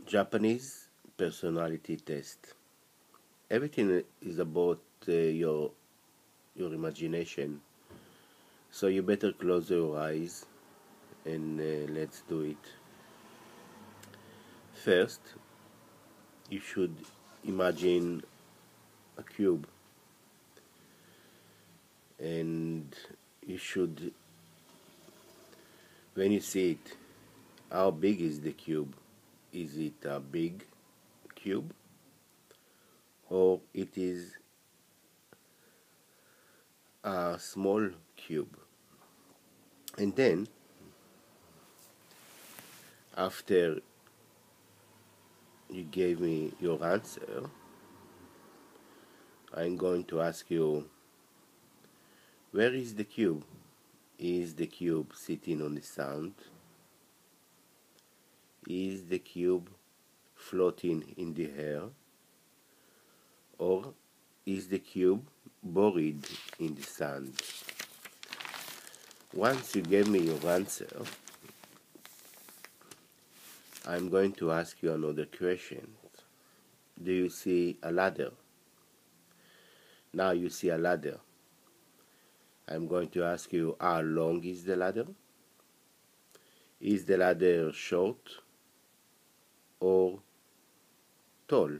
Japanese personality test. Everything is about your imagination. So you better close your eyes and let's do it. First, you should imagine a cube, and you should, when you see it, how big is the cube? Is it a big cube, or it is a small cube? And then, after you gave me your answer, I'm going to ask you, where is the cube? Is the cube sitting on the sand? Is the cube floating in the air? Or is the cube buried in the sand? Once you gave me your answer, I'm going to ask you another question. Do you see a ladder? Now you see a ladder. I'm going to ask you, how long is the ladder? Is the ladder short or tall?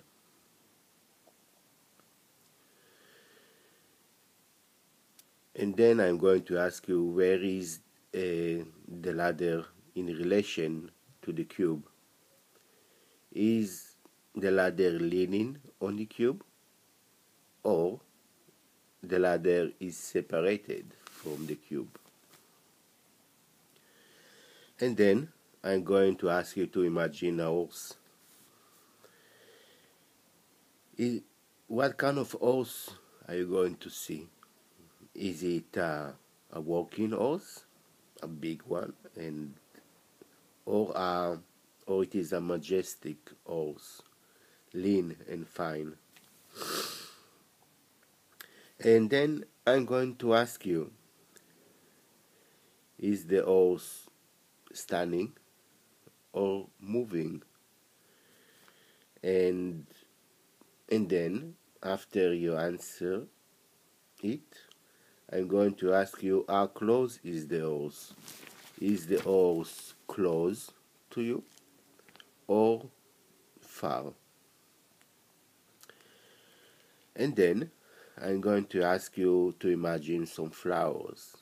And then I'm going to ask you, where is the ladder in relation to the cube? Is the ladder leaning on the cube, or the ladder is separated from the cube? And then I'm going to ask you to imagine a horse. What kind of horse are you going to see? Is it a walking horse, a big one, or it is a majestic horse, lean and fine? And then I'm going to ask you, is the horse standing or moving? And then after you answer it, I'm going to ask you, how close is the horse? Is the horse close to you or far? And then I'm going to ask you to imagine some flowers.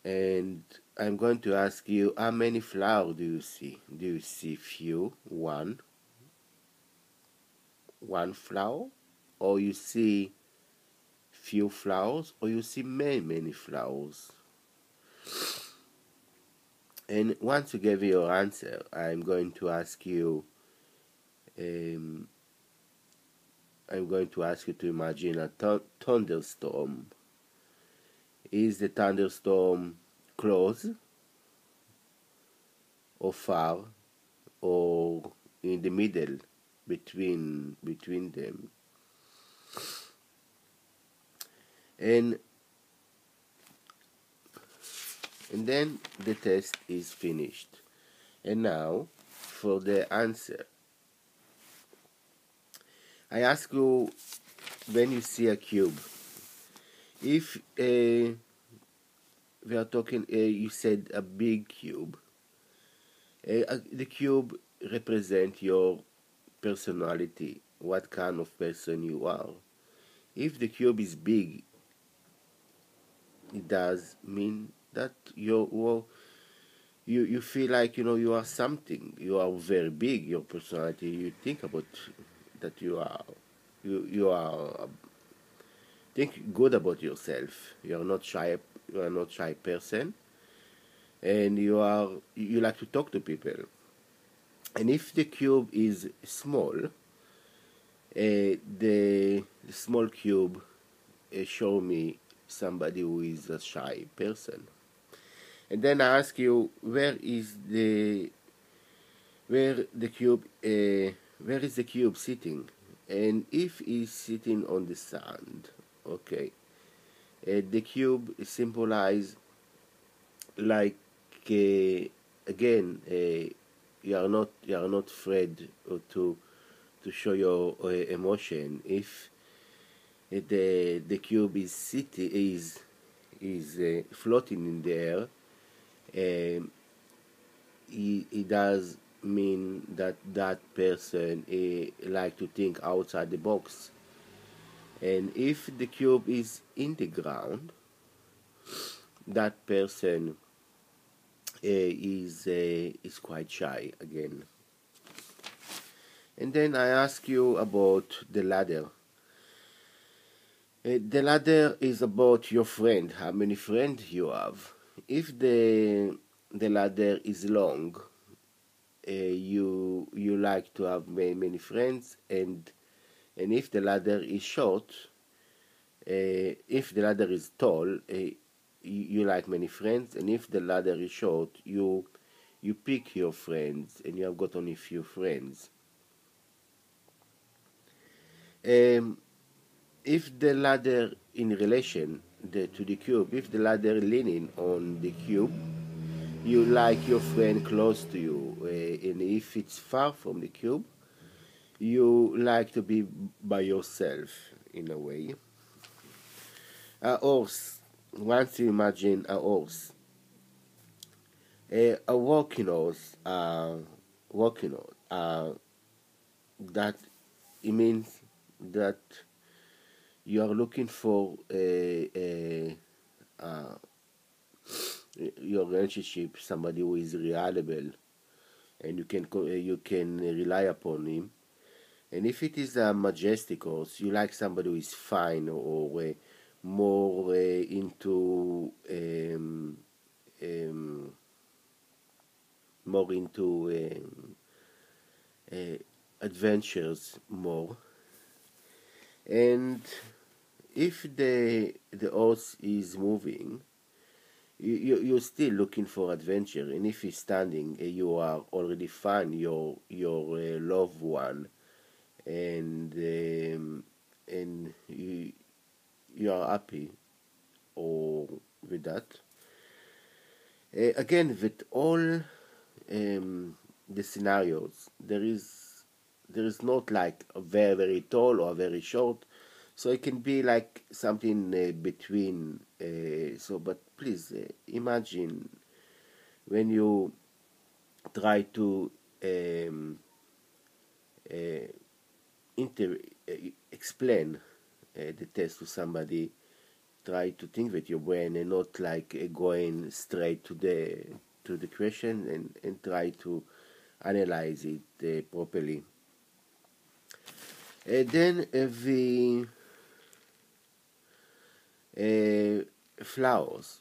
And I'm going to ask you, how many flowers do you see? Do you see few, one flower? Or you see few flowers? Or you see many flowers? And once you give your answer, I'm going to ask you to imagine a thunderstorm. Is the thunderstorm close or far or in the middle between them? And then the test is finished. And now for the answer. I ask you, when you see a cube, if we are talking, you said a big cube. The cube represents your personality, what kind of person you are. If the cube is big, it does mean that you feel like you are something. You are very big. Your personality. You think about that you are think good about yourself. You are not shy. You are not shy person, and you like to talk to people. And if the cube is small, the small cube show me somebody who is a shy person. And then I ask you, where is the cube? Where is the cube sitting? And if it's sitting on the sand, okay, the cube symbolize like again you are not afraid to show your emotion. If the cube is floating in the air, it does mean that that person like to think outside the box. And if the cube is in the ground, that person is quite shy again. And then I ask you about the ladder. The ladder is about your friend, how many friends you have. If the ladder is long, you like to have many friends, and if the ladder is short, if the ladder is tall, you like many friends, and if the ladder is short, you pick your friends, and you have got only few friends. Um, if the ladder in relation to the cube, if the ladder leaning on the cube, you like your friend close to you, and if it's far from the cube, you like to be by yourself in a way. A horse. Once you imagine a horse, a walking horse, walking horse, that it means that you are looking for your relationship, somebody who is reliable, and you can rely upon him. And if it is a majestic horse, you like somebody who is fine, or more into more into adventures more. And if the horse is moving, you're still looking for adventure. And if he's standing, you are already find your loved one, and you are happy or with that. Again, with all the scenarios, there is not like a very tall or very short, so it can be like something between. But please imagine when you try to um, uh, explain the test to somebody. Try to think with your brain, and not like going straight to the question, and try to analyze it properly. Then the flowers.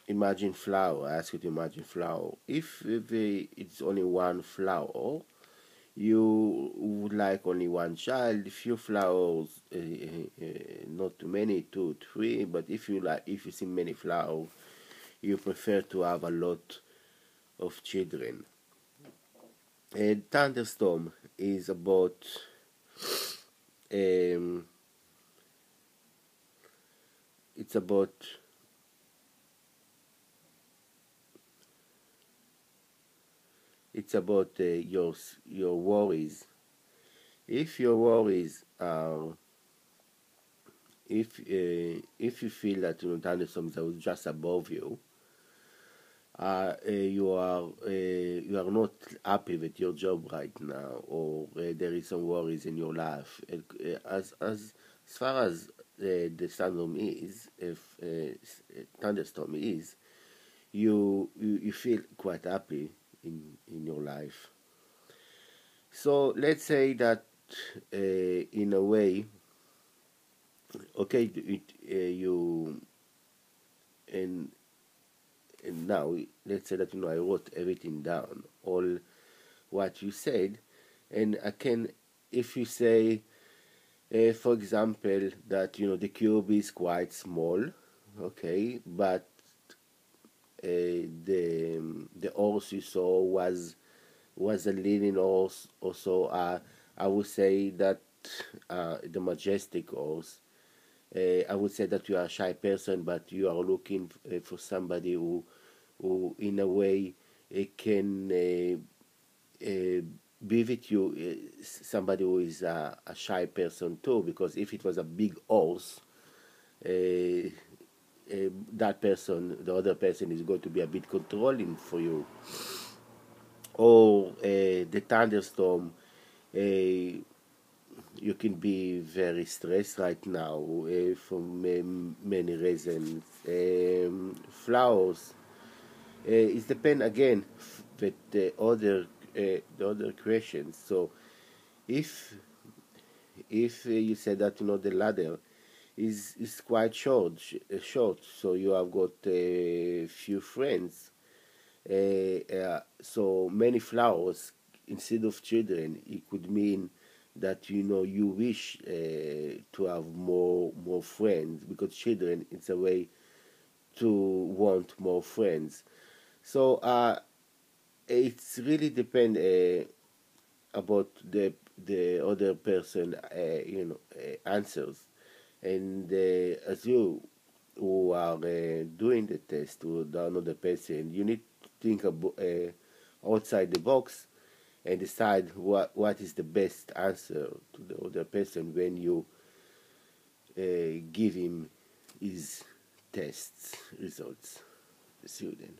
Imagine flower. I ask you to imagine flower. If it's only one flower, you would like only one child, few flowers, not too many, two, three. But if you see many flowers, you prefer to have a lot of children. A thunderstorm is about um, it's about your worries. If your worries are if you feel that thunderstorms are just above you, you are not happy with your job right now, or there is some worries in your life. As far as the thunderstorm is, you feel quite happy in your life. So let's say that in a way, okay, you and now let's say that I wrote everything down, all what you said, and I can, if you say, for example, that the cube is quite small, okay, but the horse you saw was a leading horse, also. I would say that the majestic horse. I would say that you are a shy person, but you are looking for somebody who in a way, can be with you somebody who is a shy person too, because if it was a big horse, uh, that person, the other person, is going to be a bit controlling for you. Or the thunderstorm, you can be very stressed right now for many reasons. Flowers, it depends again with the other questions. So if you said that the ladder is quite short, so you have got a few friends, so many flowers instead of children, it could mean that you wish to have more friends, because children, it's a way to want more friends. So it's really depend about the other person answers. And as you who are doing the test, who don't know the person, you need to think about outside the box and decide what is the best answer to the other person when you give him his test results. See you then.